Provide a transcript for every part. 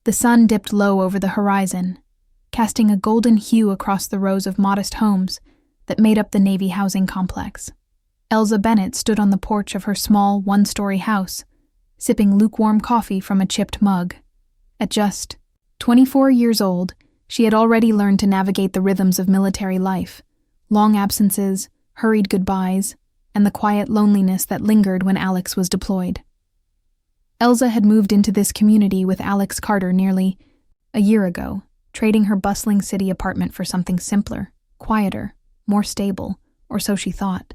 The sun dipped low over the horizon, casting a golden hue across the rows of modest homes that made up the Navy housing complex. Elza Bennett stood on the porch of her small, one-story house, sipping lukewarm coffee from a chipped mug. At just 24 years old, she had already learned to navigate the rhythms of military life, long absences, hurried goodbyes, and the quiet loneliness that lingered when Alex was deployed. Elza had moved into this community with Alex Carter nearly a year ago, trading her bustling city apartment for something simpler, quieter, more stable, or so she thought.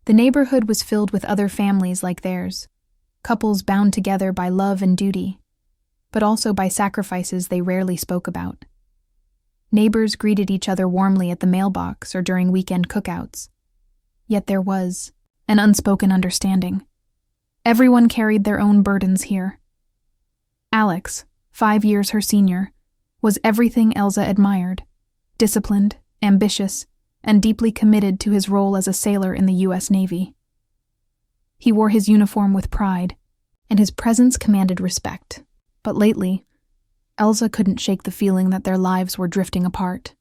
The neighborhood was filled with other families like theirs, couples bound together by love and duty, but also by sacrifices they rarely spoke about. Neighbors greeted each other warmly at the mailbox or during weekend cookouts. Yet there was an unspoken understanding. Everyone carried their own burdens here. Alex, 5 years her senior, was everything Elza admired: disciplined, ambitious, and deeply committed to his role as a sailor in the U.S. Navy. He wore his uniform with pride, and his presence commanded respect. But lately, Elza couldn't shake the feeling that their lives were drifting apart.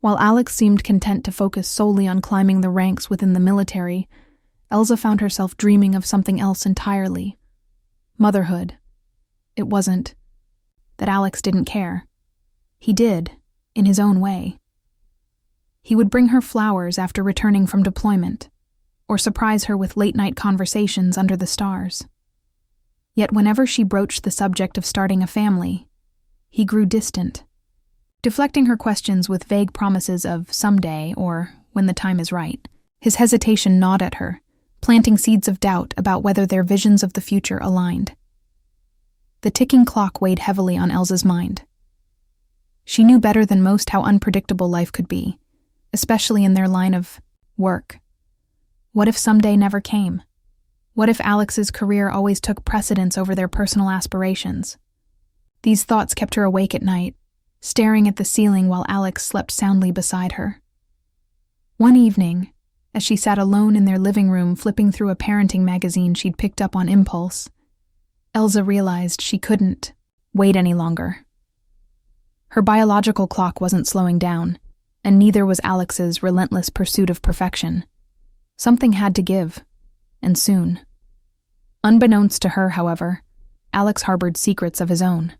While Alex seemed content to focus solely on climbing the ranks within the military, Elza found herself dreaming of something else entirely: motherhood. It wasn't that Alex didn't care. He did, in his own way. He would bring her flowers after returning from deployment, or surprise her with late-night conversations under the stars. Yet whenever she broached the subject of starting a family, he grew distant, deflecting her questions with vague promises of someday or when the time is right. His hesitation gnawed at her, planting seeds of doubt about whether their visions of the future aligned. The ticking clock weighed heavily on Elza's mind. She knew better than most how unpredictable life could be, especially in their line of work. What if someday never came? What if Alex's career always took precedence over their personal aspirations? These thoughts kept her awake at night, staring at the ceiling while Alex slept soundly beside her. One evening, as she sat alone in their living room flipping through a parenting magazine she'd picked up on impulse, Elza realized she couldn't wait any longer. Her biological clock wasn't slowing down, and neither was Alex's relentless pursuit of perfection. Something had to give, and soon. Unbeknownst to her, however, Alex harbored secrets of his own.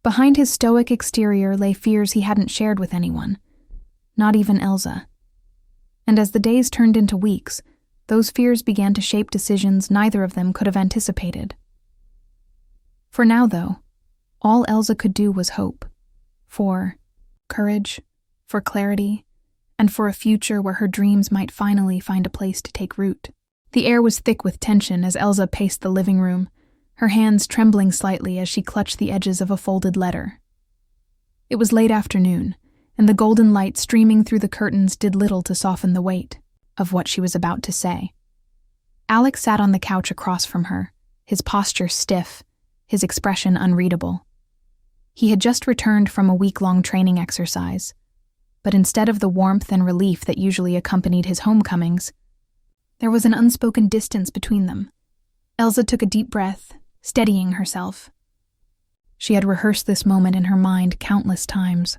Behind his stoic exterior lay fears he hadn't shared with anyone, not even Elza. And as the days turned into weeks, those fears began to shape decisions neither of them could have anticipated. For now, though, all Elza could do was hope. For courage, for clarity, and for a future where her dreams might finally find a place to take root. The air was thick with tension as Elza paced the living room, her hands trembling slightly as she clutched the edges of a folded letter. It was late afternoon, and the golden light streaming through the curtains did little to soften the weight of what she was about to say. Alex sat on the couch across from her, his posture stiff, his expression unreadable. He had just returned from a week-long training exercise, but instead of the warmth and relief that usually accompanied his homecomings, there was an unspoken distance between them. Elza took a deep breath, steadying herself. She had rehearsed this moment in her mind countless times.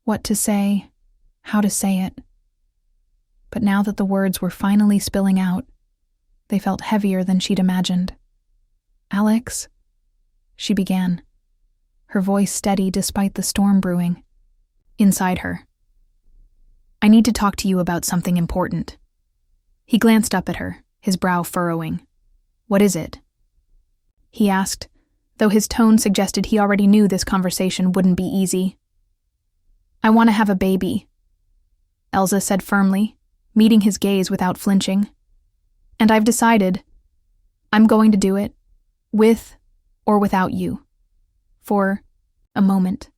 What to say, how to say it. But now that the words were finally spilling out, they felt heavier than she'd imagined. "Alex," she began, her voice steady despite the storm brewing. Inside her, "I need to talk to you about something important." He glanced up at her, his brow furrowing. "What is it?" he asked, though his tone suggested he already knew this conversation wouldn't be easy. "I want to have a baby," Elza said firmly, meeting his gaze without flinching. "And I've decided I'm going to do it, with or without you." For a moment,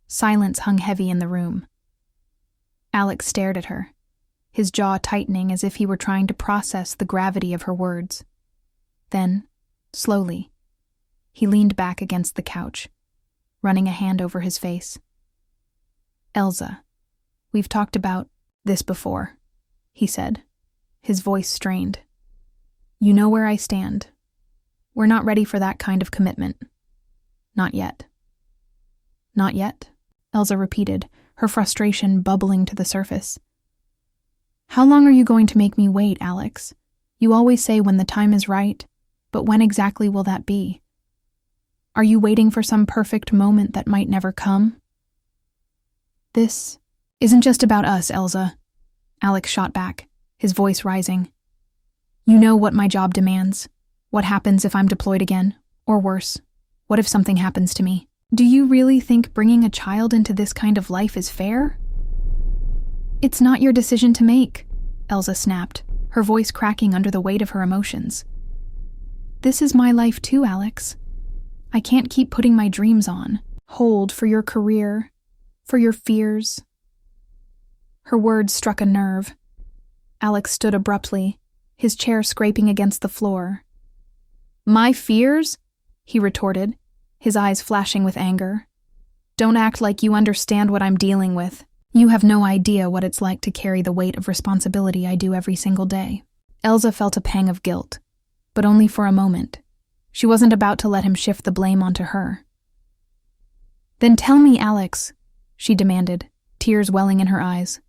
silence hung heavy in the room. Alex stared at her, his jaw tightening as if he were trying to process the gravity of her words. Then, slowly, he leaned back against the couch, running a hand over his face. "Elza, we've talked about this before," he said, his voice strained. "You know where I stand. We're not ready for that kind of commitment. Not yet. Not yet, Elsa repeated, her frustration bubbling to the surface. How long are you going to make me wait, Alex? You always say when the time is right, but when exactly will that be? Are you waiting for some perfect moment that might never come? This isn't just about us, Elsa, Alex shot back, his voice rising. You know what my job demands. What happens if I'm deployed again? Or worse, what if something happens to me? Do you really think bringing a child into this kind of life is fair? It's not your decision to make, Elsa snapped, her voice cracking under the weight of her emotions. This is my life too, Alex. I can't keep putting my dreams on hold for your career, for your fears. Her words struck a nerve. Alex stood abruptly, his chair scraping against the floor. My fears? He retorted, his eyes flashing with anger. Don't act like you understand what I'm dealing with. You have no idea what it's like to carry the weight of responsibility I do every single day. Elsa felt a pang of guilt, but only for a moment. She wasn't about to let him shift the blame onto her. Then tell me, Alex, she demanded, tears welling in her eyes.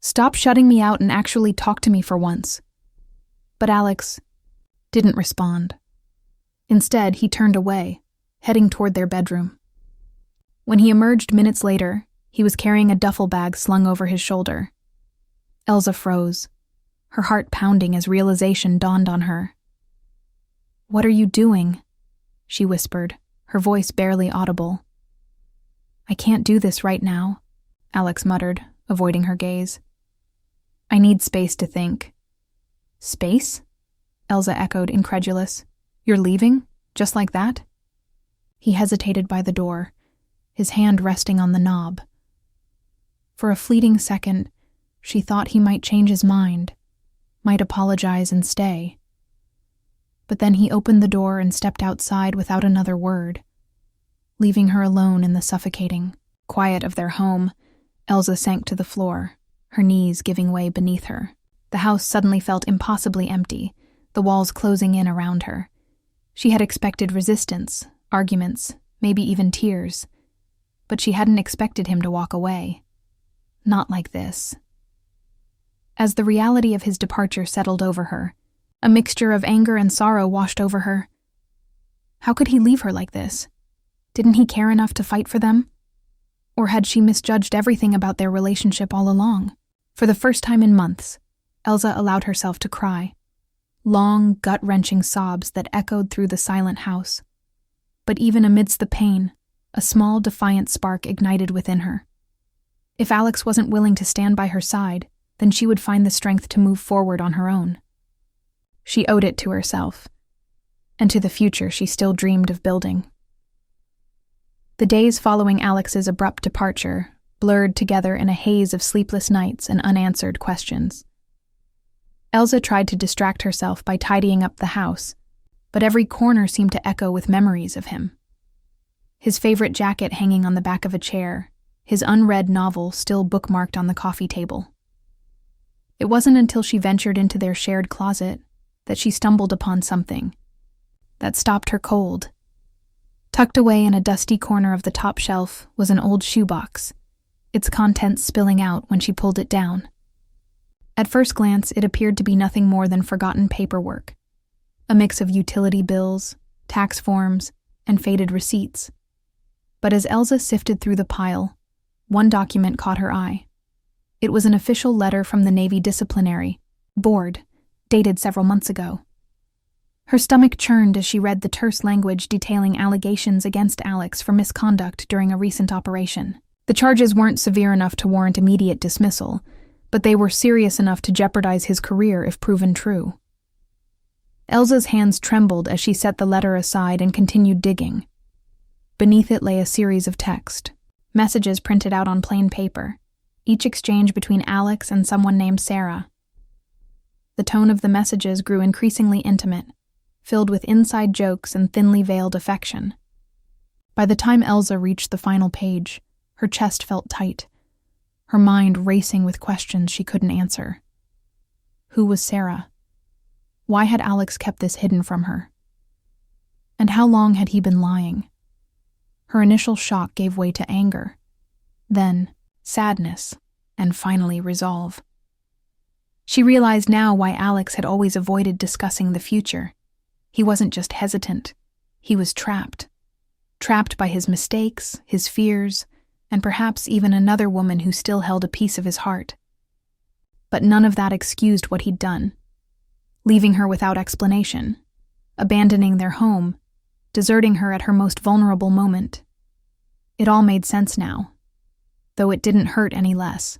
Stop shutting me out and actually talk to me for once. But Alex didn't respond. Instead, he turned away, heading toward their bedroom. When he emerged minutes later, he was carrying a duffel bag slung over his shoulder. Elsa froze, her heart pounding as realization dawned on her. What are you doing? She whispered, her voice barely audible. I can't do this right now, Alex muttered, avoiding her gaze. I need space to think. Space? Elsa echoed, incredulous. You're leaving? Just like that? He hesitated by the door, his hand resting on the knob. For a fleeting second, she thought he might change his mind, might apologize and stay. But then he opened the door and stepped outside without another word. Leaving her alone in the suffocating quiet of their home, Elsa sank to the floor, her knees giving way beneath her. The house suddenly felt impossibly empty, the walls closing in around her. She had expected resistance, arguments, maybe even tears. But she hadn't expected him to walk away. Not like this. As the reality of his departure settled over her, a mixture of anger and sorrow washed over her. How could he leave her like this? Didn't he care enough to fight for them? Or had she misjudged everything about their relationship all along? For the first time in months, Elsa allowed herself to cry. Long, gut-wrenching sobs that echoed through the silent house. But even amidst the pain, a small, defiant spark ignited within her. If Alex wasn't willing to stand by her side, then she would find the strength to move forward on her own. She owed it to herself, and to the future she still dreamed of building. The days following Alex's abrupt departure blurred together in a haze of sleepless nights and unanswered questions. Elsa tried to distract herself by tidying up the house, but every corner seemed to echo with memories of him. His favorite jacket hanging on the back of a chair, his unread novel still bookmarked on the coffee table. It wasn't until she ventured into their shared closet that she stumbled upon something that stopped her cold. Tucked away in a dusty corner of the top shelf was an old shoebox, its contents spilling out when she pulled it down. At first glance, it appeared to be nothing more than forgotten paperwork, a mix of utility bills, tax forms, and faded receipts. But as Elsa sifted through the pile, one document caught her eye. It was an official letter from the Navy Disciplinary Board, dated several months ago. Her stomach churned as she read the terse language detailing allegations against Alex for misconduct during a recent operation. The charges weren't severe enough to warrant immediate dismissal, but they were serious enough to jeopardize his career if proven true. Elsa's hands trembled as she set the letter aside and continued digging. Beneath it lay a series of text, messages printed out on plain paper, each exchange between Alex and someone named Sarah. The tone of the messages grew increasingly intimate, filled with inside jokes and thinly veiled affection. By the time Elsa reached the final page, her chest felt tight, her mind racing with questions she couldn't answer. Who was Sarah? Why had Alex kept this hidden from her? And how long had he been lying? Her initial shock gave way to anger, then sadness, and finally resolve. She realized now why Alex had always avoided discussing the future. He wasn't just hesitant, he was trapped. Trapped by his mistakes, his fears, and perhaps even another woman who still held a piece of his heart. But none of that excused what he'd done. Leaving her without explanation, abandoning their home, deserting her at her most vulnerable moment. It all made sense now, though it didn't hurt any less.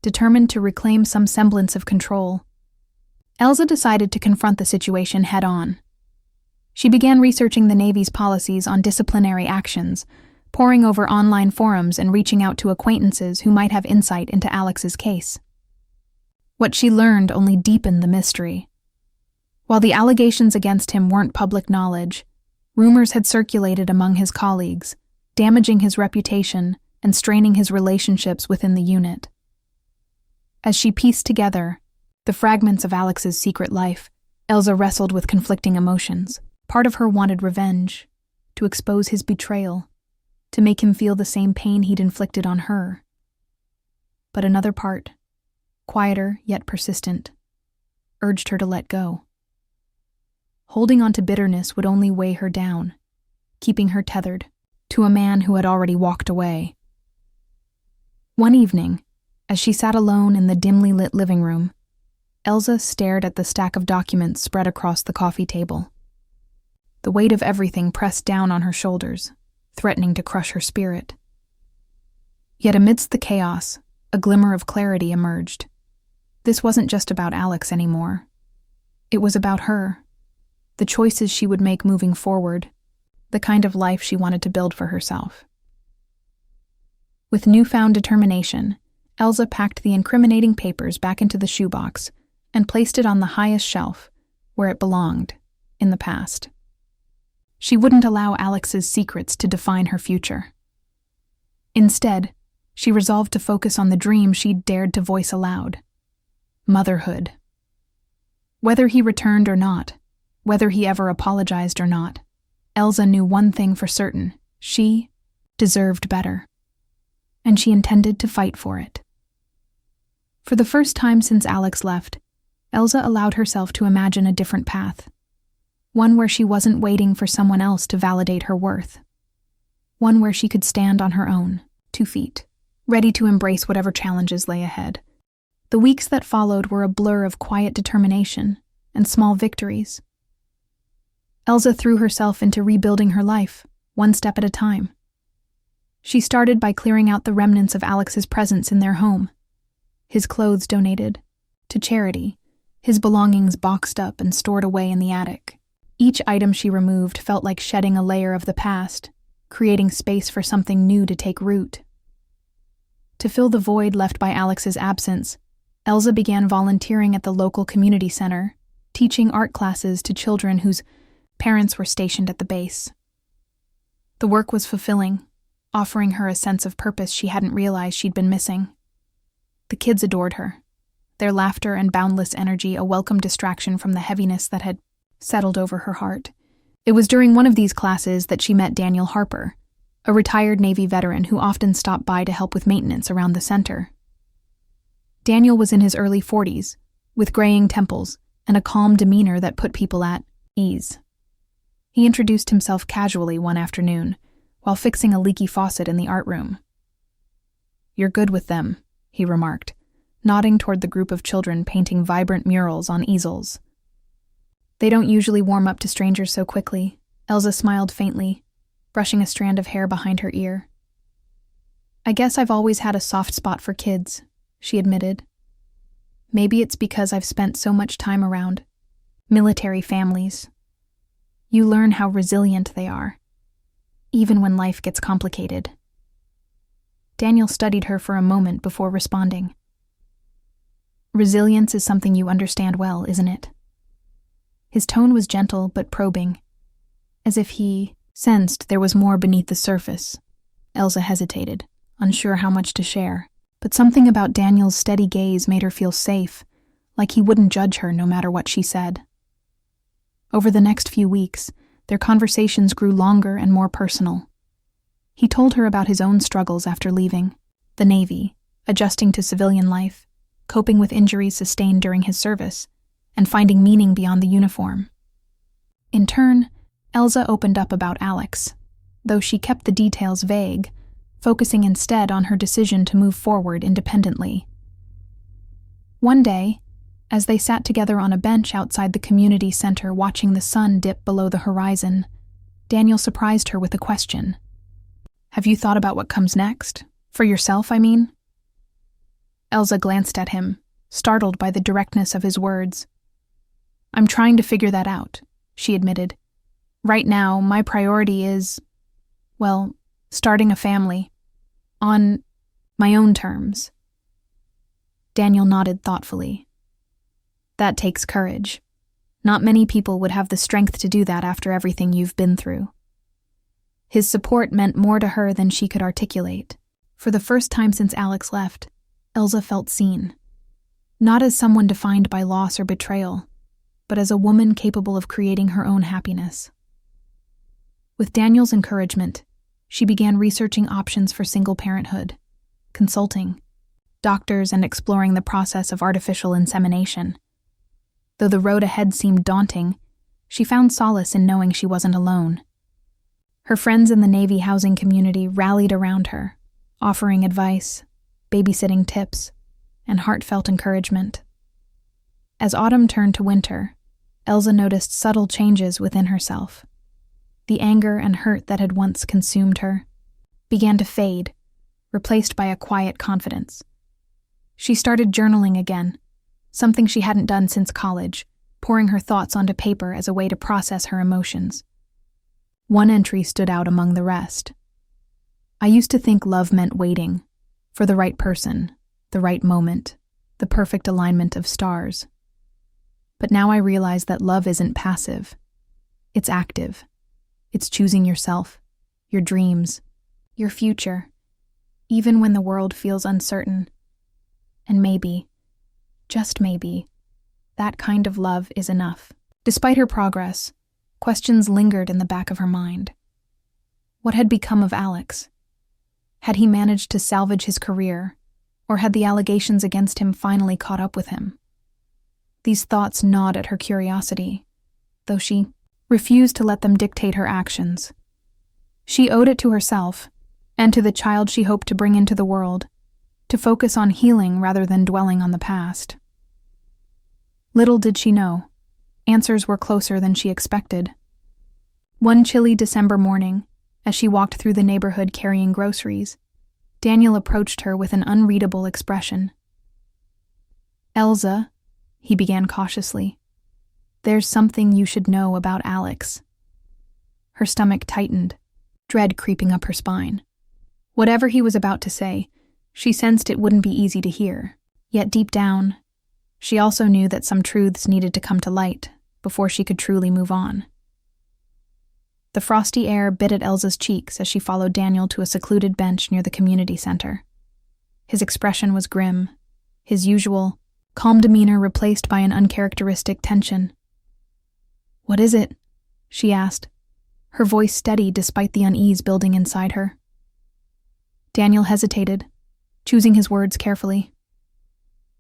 Determined to reclaim some semblance of control, Elsa decided to confront the situation head-on. She began researching the Navy's policies on disciplinary actions, poring over online forums and reaching out to acquaintances who might have insight into Alex's case. What she learned only deepened the mystery. While the allegations against him weren't public knowledge, rumors had circulated among his colleagues, damaging his reputation and straining his relationships within the unit. As she pieced together the fragments of Alex's secret life, Elsa wrestled with conflicting emotions. Part of her wanted revenge, to expose his betrayal, to make him feel the same pain he'd inflicted on her. But another part, quieter yet persistent, urged her to let go. Holding on to bitterness would only weigh her down, keeping her tethered to a man who had already walked away. One evening, as she sat alone in the dimly lit living room, Elsa stared at the stack of documents spread across the coffee table. The weight of everything pressed down on her shoulders, threatening to crush her spirit. Yet amidst the chaos, a glimmer of clarity emerged. This wasn't just about Alex anymore. It was about her, the choices she would make moving forward, the kind of life she wanted to build for herself. With newfound determination, Elsa packed the incriminating papers back into the shoebox and placed it on the highest shelf, where it belonged, in the past. She wouldn't allow Alex's secrets to define her future. Instead, she resolved to focus on the dream she'd dared to voice aloud: motherhood. Whether he returned or not, whether he ever apologized or not, Elsa knew one thing for certain: she deserved better. And she intended to fight for it. For the first time since Alex left, Elsa allowed herself to imagine a different path. One where she wasn't waiting for someone else to validate her worth. One where she could stand on her own, 2 feet, ready to embrace whatever challenges lay ahead. The weeks that followed were a blur of quiet determination and small victories. Elsa threw herself into rebuilding her life, one step at a time. She started by clearing out the remnants of Alex's presence in their home. His clothes donated to charity, his belongings boxed up and stored away in the attic. Each item she removed felt like shedding a layer of the past, creating space for something new to take root. To fill the void left by Alex's absence, Elsa began volunteering at the local community center, teaching art classes to children whose parents were stationed at the base. The work was fulfilling, offering her a sense of purpose she hadn't realized she'd been missing. The kids adored her, their laughter and boundless energy a welcome distraction from the heaviness that had settled over her heart. It was during one of these classes that she met Daniel Harper, a retired Navy veteran who often stopped by to help with maintenance around the center. Daniel was in his early 40s, with graying temples and a calm demeanor that put people at ease. He introduced himself casually one afternoon, while fixing a leaky faucet in the art room. "You're good with them," he remarked, nodding toward the group of children painting vibrant murals on easels. "They don't usually warm up to strangers so quickly," Elsa smiled faintly, brushing a strand of hair behind her ear. "I guess I've always had a soft spot for kids," she admitted. "Maybe it's because I've spent so much time around military families. You learn how resilient they are, even when life gets complicated." Daniel studied her for a moment before responding. "Resilience is something you understand well, isn't it?" His tone was gentle but probing, as if he sensed there was more beneath the surface. Elsa hesitated, unsure how much to share, but something about Daniel's steady gaze made her feel safe, like he wouldn't judge her no matter what she said. Over the next few weeks, their conversations grew longer and more personal, He told her about his own struggles after leaving the Navy, adjusting to civilian life, coping with injuries sustained during his service, and finding meaning beyond the uniform. In turn, Elsa opened up about Alex, though she kept the details vague, focusing instead on her decision to move forward independently. One day, as they sat together on a bench outside the community center watching the sun dip below the horizon, Daniel surprised her with a question. "Have you thought about what comes next? For yourself, I mean?" Elsa glanced at him, startled by the directness of his words. "I'm trying to figure that out," she admitted. "Right now, my priority is, well, starting a family. On my own terms." Daniel nodded thoughtfully. "That takes courage. Not many people would have the strength to do that after everything you've been through." His support meant more to her than she could articulate. For the first time since Alex left, Elsa felt seen. Not as someone defined by loss or betrayal, but as a woman capable of creating her own happiness. With Daniel's encouragement, she began researching options for single parenthood, consulting doctors, and exploring the process of artificial insemination. Though the road ahead seemed daunting, she found solace in knowing she wasn't alone. Her friends in the Navy housing community rallied around her, offering advice, babysitting tips, and heartfelt encouragement. As autumn turned to winter, Elsa noticed subtle changes within herself. The anger and hurt that had once consumed her began to fade, replaced by a quiet confidence. She started journaling again, something she hadn't done since college, pouring her thoughts onto paper as a way to process her emotions. One entry stood out among the rest. "I used to think love meant waiting, for the right person, the right moment, the perfect alignment of stars. But now I realize that love isn't passive. It's active. It's choosing yourself, your dreams, your future, even when the world feels uncertain. And maybe, just maybe, that kind of love is enough." Despite her progress, questions lingered in the back of her mind. What had become of Alex? Had he managed to salvage his career, or had the allegations against him finally caught up with him? These thoughts gnawed at her curiosity, though she refused to let them dictate her actions. She owed it to herself, and to the child she hoped to bring into the world, to focus on healing rather than dwelling on the past. Little did she know, answers were closer than she expected. One chilly December morning, as she walked through the neighborhood carrying groceries, Daniel approached her with an unreadable expression. "Elsa," he began cautiously, "there's something you should know about Alex." Her stomach tightened, dread creeping up her spine. Whatever he was about to say, she sensed it wouldn't be easy to hear, yet deep down, she also knew that some truths needed to come to light before she could truly move on. The frosty air bit at Elsa's cheeks as she followed Daniel to a secluded bench near the community center. His expression was grim, his usual, calm demeanor replaced by an uncharacteristic tension. "What is it?" she asked, her voice steady despite the unease building inside her. Daniel hesitated, choosing his words carefully.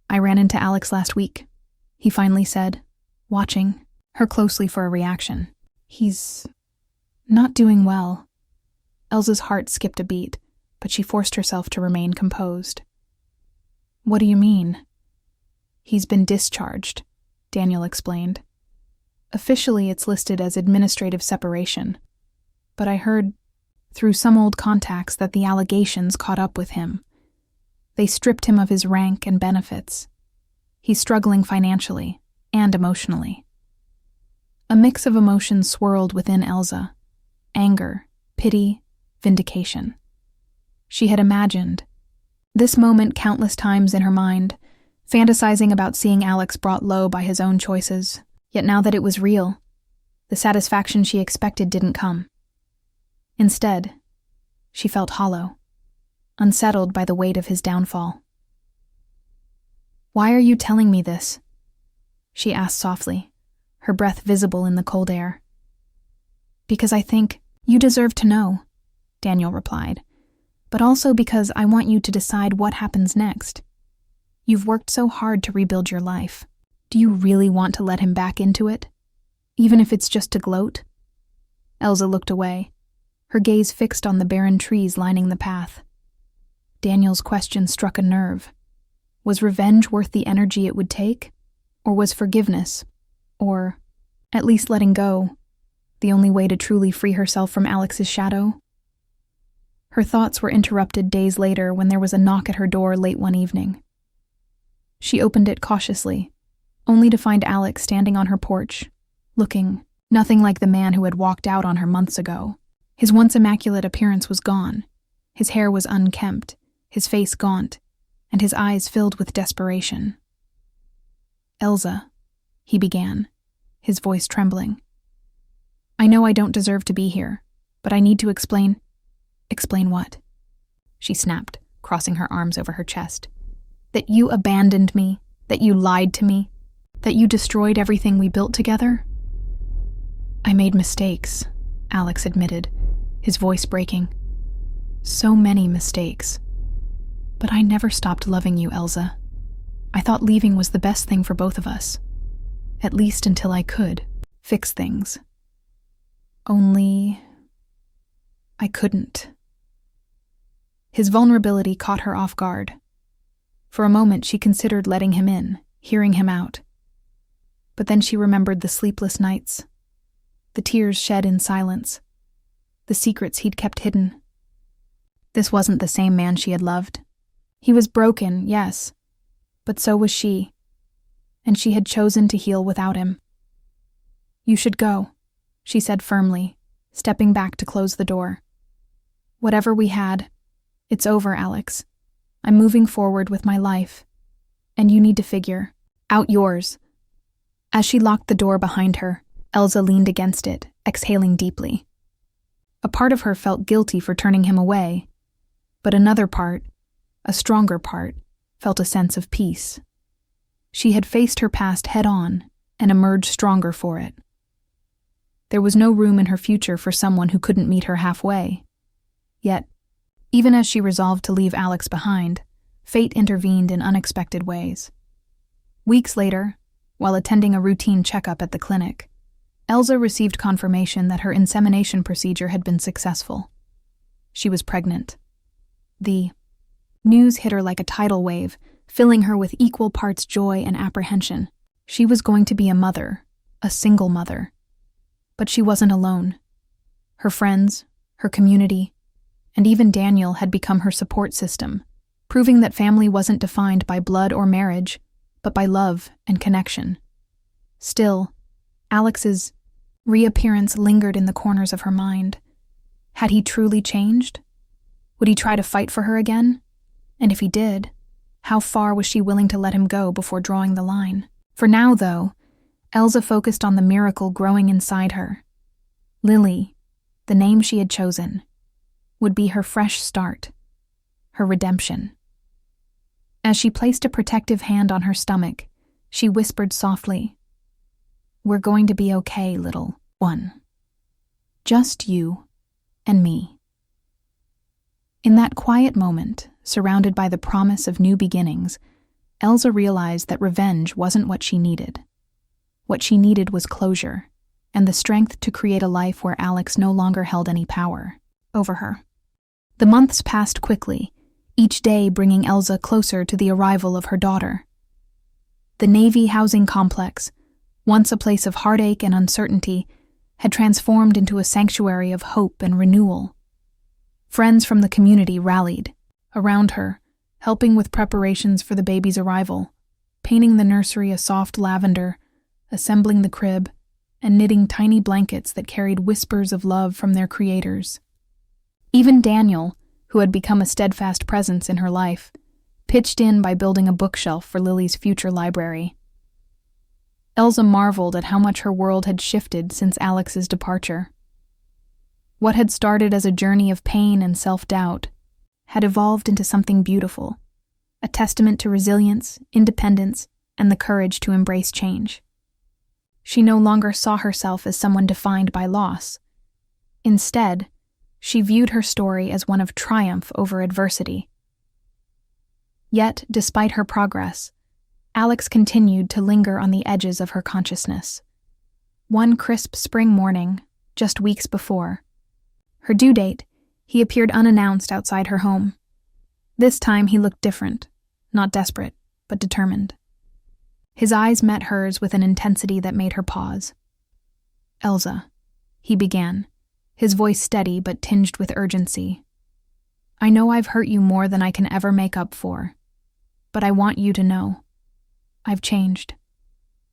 "I ran into Alex last week," he finally said, watching her closely for a reaction. "He's not doing well." Elsa's heart skipped a beat, but she forced herself to remain composed. "What do you mean?" "He's been discharged," Daniel explained. "Officially it's listed as administrative separation, but I heard through some old contacts that the allegations caught up with him. They stripped him of his rank and benefits. He's struggling financially and emotionally." A mix of emotions swirled within Elsa: anger, pity, vindication. She had imagined this moment countless times in her mind, fantasizing about seeing Alex brought low by his own choices, yet now that it was real, the satisfaction she expected didn't come. Instead, she felt hollow, unsettled by the weight of his downfall. "Why are you telling me this?" she asked softly, her breath visible in the cold air. "Because I think you deserve to know," Daniel replied, "but also because I want you to decide what happens next. You've worked so hard to rebuild your life. Do you really want to let him back into it? Even if it's just to gloat?" Elsa looked away, her gaze fixed on the barren trees lining the path. Daniel's question struck a nerve. Was revenge worth the energy it would take? Or was forgiveness, or at least letting go, the only way to truly free herself from Alex's shadow? Her thoughts were interrupted days later when there was a knock at her door late one evening. She opened it cautiously, only to find Alex standing on her porch, looking nothing like the man who had walked out on her months ago. His once immaculate appearance was gone. His hair was unkempt, his face gaunt, and his eyes filled with desperation. "Elsa," he began, his voice trembling. "I know I don't deserve to be here, but I need to explain." "Explain what?" she snapped, crossing her arms over her chest. "That you abandoned me, that you lied to me, that you destroyed everything we built together?" "I made mistakes," Alex admitted, his voice breaking. "So many mistakes. But I never stopped loving you, Elsa. I thought leaving was the best thing for both of us. At least until I could fix things. Only I couldn't." His vulnerability caught her off guard. For a moment she considered letting him in, hearing him out. But then she remembered the sleepless nights, the tears shed in silence, the secrets he'd kept hidden. This wasn't the same man she had loved. He was broken, yes, but so was she, and she had chosen to heal without him. "You should go," she said firmly, stepping back to close the door. "Whatever we had, it's over, Alex. I'm moving forward with my life, and you need to figure out yours." As she locked the door behind her, Elsa leaned against it, exhaling deeply. A part of her felt guilty for turning him away, but another part, a stronger part, felt a sense of peace. She had faced her past head-on and emerged stronger for it. There was no room in her future for someone who couldn't meet her halfway. Yet, even as she resolved to leave Alex behind, fate intervened in unexpected ways. Weeks later, while attending a routine checkup at the clinic, Elsa received confirmation that her insemination procedure had been successful. She was pregnant. The news hit her like a tidal wave, filling her with equal parts joy and apprehension. She was going to be a mother, a single mother. But she wasn't alone. Her friends, her community, and even Daniel had become her support system, proving that family wasn't defined by blood or marriage, but by love and connection. Still, Alex's reappearance lingered in the corners of her mind. Had he truly changed? Would he try to fight for her again? And if he did, how far was she willing to let him go before drawing the line? For now, though, Elsa focused on the miracle growing inside her. Lily, the name she had chosen, would be her fresh start, her redemption. As she placed a protective hand on her stomach, she whispered softly, "We're going to be okay, little one. Just you and me." In that quiet moment, surrounded by the promise of new beginnings, Elsa realized that revenge wasn't what she needed. What she needed was closure, and the strength to create a life where Alex no longer held any power over her. The months passed quickly, each day bringing Elsa closer to the arrival of her daughter. The Navy housing complex, once a place of heartache and uncertainty, had transformed into a sanctuary of hope and renewal. Friends from the community rallied around her, helping with preparations for the baby's arrival, painting the nursery a soft lavender, assembling the crib, and knitting tiny blankets that carried whispers of love from their creators. Even Daniel, who had become a steadfast presence in her life, pitched in by building a bookshelf for Lily's future library. Elsa marveled at how much her world had shifted since Alex's departure. What had started as a journey of pain and self-doubt had evolved into something beautiful, a testament to resilience, independence, and the courage to embrace change. She no longer saw herself as someone defined by loss. Instead, She viewed her story as one of triumph over adversity. Yet, despite her progress, Alex continued to linger on the edges of her consciousness. One crisp spring morning, just weeks before her due date, he appeared unannounced outside her home. This time he looked different, not desperate, but determined. His eyes met hers with an intensity that made her pause. "Elza," he began, his voice steady but tinged with urgency. "I know I've hurt you more than I can ever make up for, but I want you to know. I've changed.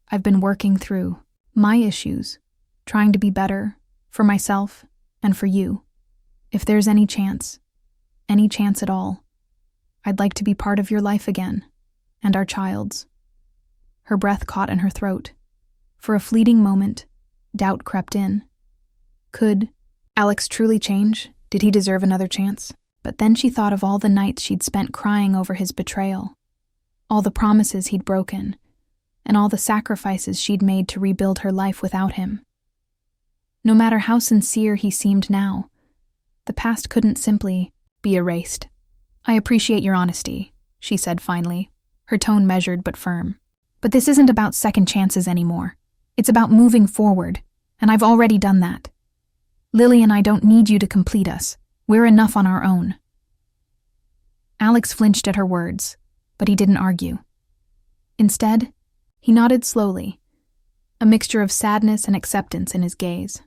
I've been working through my issues, trying to be better for myself and for you. If there's any chance at all, I'd like to be part of your life again, and our child's." Her breath caught in her throat. For a fleeting moment, doubt crept in. Could Alex truly change? Did he deserve another chance? But then she thought of all the nights she'd spent crying over his betrayal, all the promises he'd broken, and all the sacrifices she'd made to rebuild her life without him. No matter how sincere he seemed now, the past couldn't simply be erased. "I appreciate your honesty," she said finally, her tone measured but firm. "But this isn't about second chances anymore. It's about moving forward, and I've already done that. Lily and I don't need you to complete us. We're enough on our own." Alex flinched at her words, but he didn't argue. Instead, he nodded slowly, a mixture of sadness and acceptance in his gaze.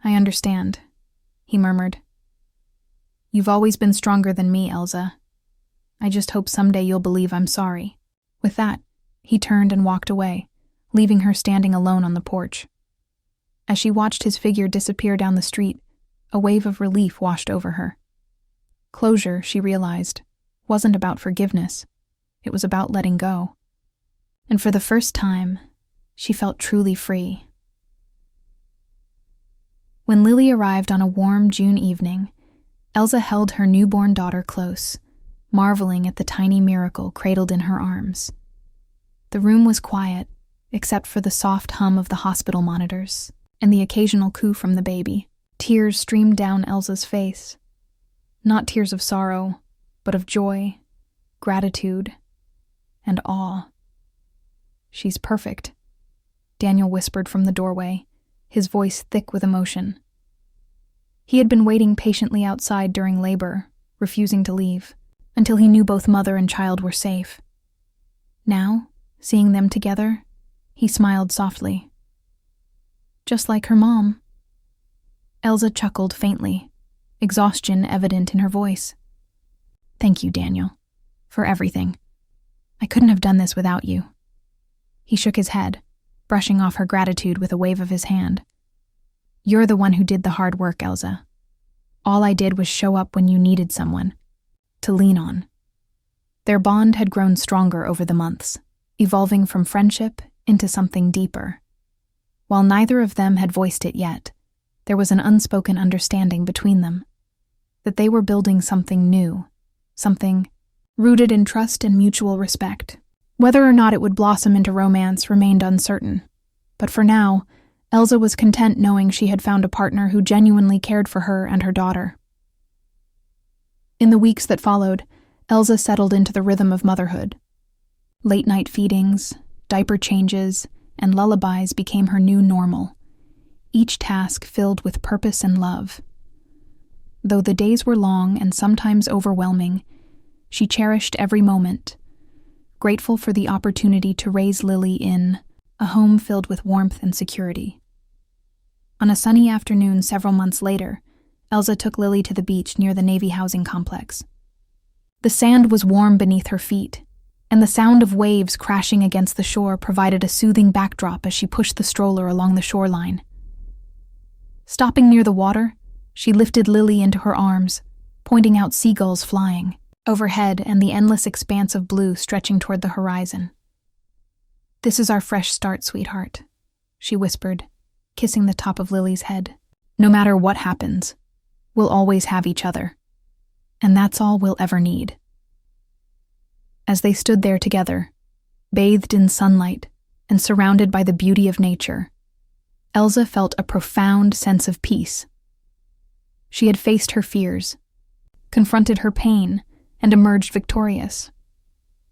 "I understand," he murmured. "You've always been stronger than me, Elza. I just hope someday you'll believe I'm sorry." With that, he turned and walked away, leaving her standing alone on the porch. As she watched his figure disappear down the street, a wave of relief washed over her. Closure, she realized, wasn't about forgiveness. It was about letting go. And for the first time, she felt truly free. When Lily arrived on a warm June evening, Elza held her newborn daughter close, marveling at the tiny miracle cradled in her arms. The room was quiet, except for the soft hum of the hospital monitors and the occasional coo from the baby. Tears streamed down Elza's face. Not tears of sorrow, but of joy, gratitude, and awe. "She's perfect," Daniel whispered from the doorway, his voice thick with emotion. He had been waiting patiently outside during labor, refusing to leave, until he knew both mother and child were safe. Now, seeing them together, he smiled softly. "Just like her mom." Elza chuckled faintly, exhaustion evident in her voice. "Thank you, Daniel, for everything. I couldn't have done this without you." He shook his head, brushing off her gratitude with a wave of his hand. "You're the one who did the hard work, Elza. All I did was show up when you needed someone to lean on." Their bond had grown stronger over the months, evolving from friendship into something deeper. While neither of them had voiced it yet, there was an unspoken understanding between them, that they were building something new, something rooted in trust and mutual respect. Whether or not it would blossom into romance remained uncertain, but for now, Elza was content knowing she had found a partner who genuinely cared for her and her daughter. In the weeks that followed, Elza settled into the rhythm of motherhood. Late-night feedings, diaper changes, and lullabies became her new normal, each task filled with purpose and love. Though the days were long and sometimes overwhelming, she cherished every moment, grateful for the opportunity to raise Lily in a home filled with warmth and security. On a sunny afternoon several months later, Elza took Lily to the beach near the Navy housing complex. The sand was warm beneath her feet, and the sound of waves crashing against the shore provided a soothing backdrop as she pushed the stroller along the shoreline. Stopping near the water, she lifted Lily into her arms, pointing out seagulls flying overhead and the endless expanse of blue stretching toward the horizon. "This is our fresh start, sweetheart," she whispered, kissing the top of Lily's head. "No matter what happens, we'll always have each other. And that's all we'll ever need." As they stood there together, bathed in sunlight and surrounded by the beauty of nature, Elza felt a profound sense of peace. She had faced her fears, confronted her pain, and emerged victorious.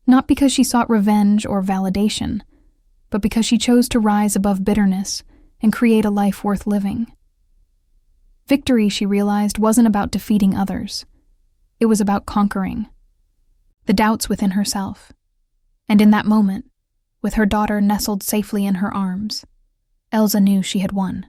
Not because she sought revenge or validation, but because she chose to rise above bitterness and create a life worth living. Victory, she realized, wasn't about defeating others. It was about conquering the doubts within herself. And in that moment, with her daughter nestled safely in her arms, Elsa knew she had won.